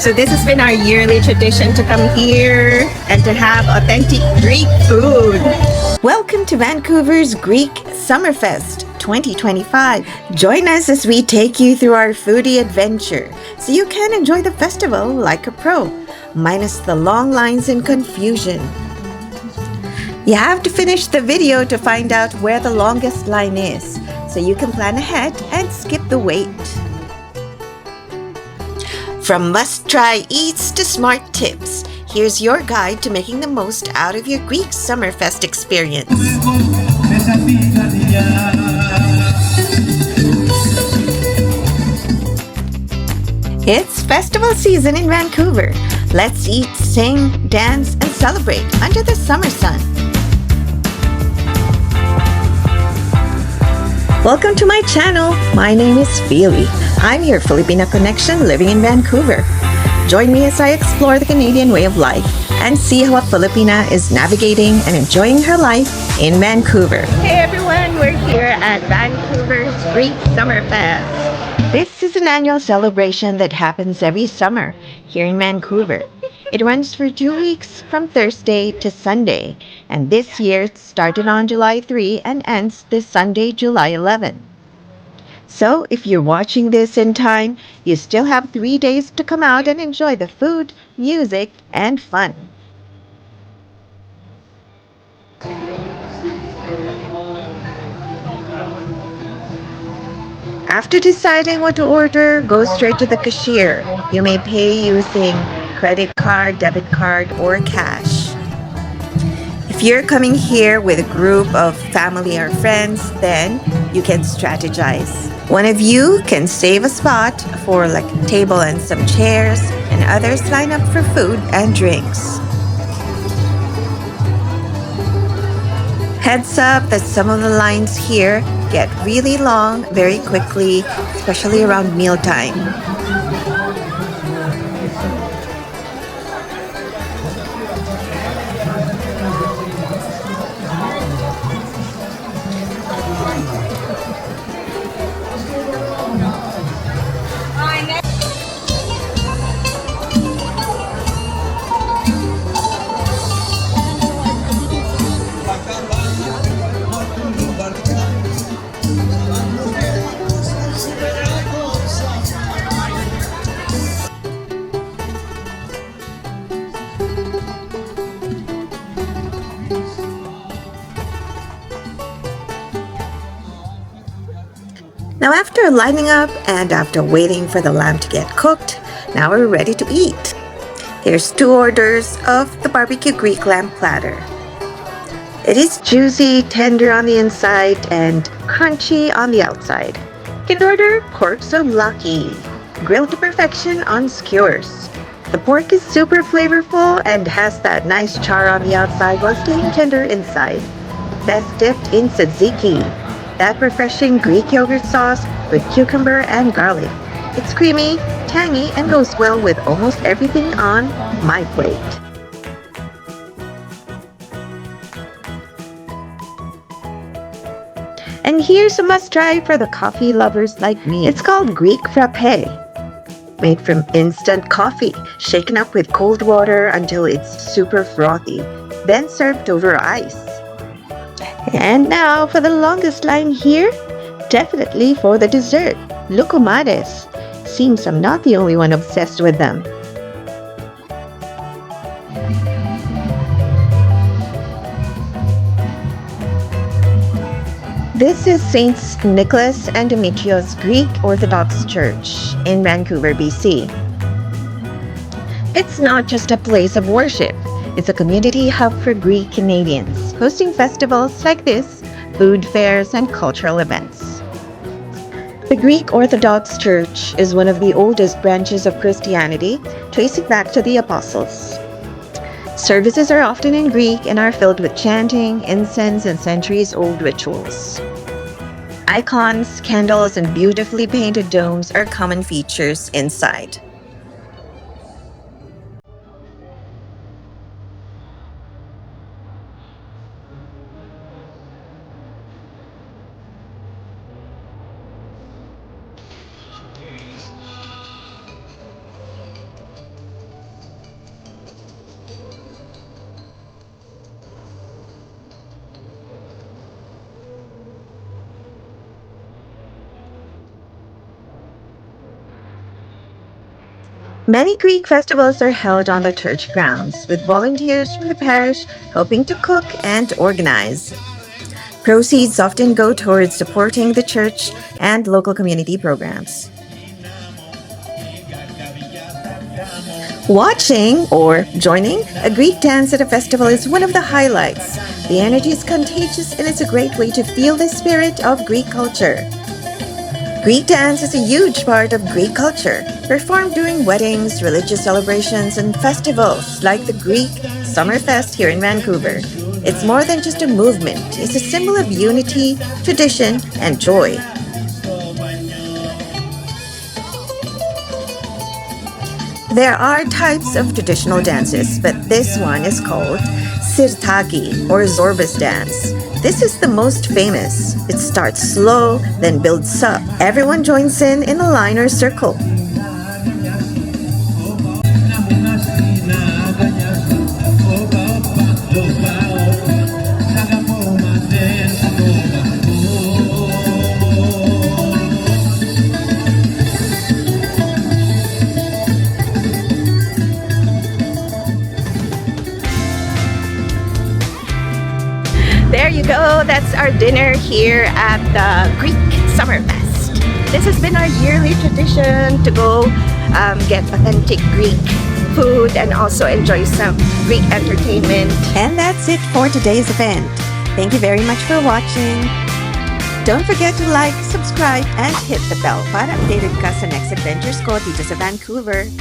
So this has been our yearly tradition to come here and to have authentic Greek food. Welcome to Vancouver's Greek Summerfest 2025. Join us as we take you through our foodie adventure so you can enjoy the festival like a pro, minus the long lines and confusion. You have to finish the video to find out where the longest line is, so you can plan ahead and skip the wait. From must-try eats to smart tips, here's your guide to making the most out of your Greek Summerfest experience. It's festival season in Vancouver. Let's eat, sing, dance, and celebrate under the summer sun. Welcome to my channel. My name is Philly. I'm your FILIpina connection living in Vancouver. Join me as I explore the Canadian way of life and see how a Filipina is navigating and enjoying her life in Vancouver. Hey everyone, we're here at Vancouver's Greek Summerfest. This is an annual celebration that happens every summer here in Vancouver. It runs for 2 weeks from Thursday to Sunday, and this year it started on July 3 and ends this Sunday, July 11. So if you're watching this in time, you still have 3 days to come out and enjoy the food, music, and fun. After deciding what to order, go straight to the cashier. You may pay using credit card, debit card, or cash. If you're coming here with a group of family or friends, then you can strategize. One of you can save a spot for like a table and some chairs, and others line up for food and drinks. Heads up that some of the lines here get really long very quickly, especially around mealtime. Now after lining up and after waiting for the lamb to get cooked, now we're ready to eat. Here's 2 orders of the barbecue Greek lamb platter. It is juicy, tender on the inside, and crunchy on the outside. You can order pork souvlaki, grilled to perfection on skewers. The pork is super flavorful and has that nice char on the outside while staying tender inside. Best dipped in tzatziki, that refreshing Greek yogurt sauce with cucumber and garlic. It's creamy, tangy, and goes well with almost everything on my plate. And here's a must-try for the coffee lovers like me. It's called Greek frappe. Made from instant coffee, shaken up with cold water until it's super frothy, then served over ice. And now for the longest line here, definitely for the dessert, lokomades. Seems I'm not the only one obsessed with them. This is St. Nicholas and Demetrios Greek Orthodox Church in Vancouver, BC. It's not just a place of worship. It's a community hub for Greek Canadians, hosting festivals like this, food fairs, and cultural events. The Greek Orthodox Church is one of the oldest branches of Christianity, tracing back to the apostles. Services are often in Greek and are filled with chanting, incense, and centuries-old rituals. Icons, candles, and beautifully painted domes are common features inside. Many Greek festivals are held on the church grounds, with volunteers from the parish helping to cook and organize. Proceeds often go towards supporting the church and local community programs. Watching or joining a Greek dance at a festival is one of the highlights. The energy is contagious and it's a great way to feel the spirit of Greek culture. Greek dance is a huge part of Greek culture, performed during weddings, religious celebrations, and festivals like the Greek Summerfest here in Vancouver. It's more than just a movement, it's a symbol of unity, tradition, and joy. There are types of traditional dances, but this one is called sirtaki or Zorbas dance. This is the most famous. It starts slow, then builds up. Everyone joins in a line or circle. There you go, that's our dinner here at the Greek Summerfest. This has been our yearly tradition to go get authentic Greek food and also enjoy some Greek entertainment. And that's it for today's event. Thank you very much for watching. Don't forget to like, subscribe, and hit the bell para updated ka sa next adventures ko dito sa Vancouver.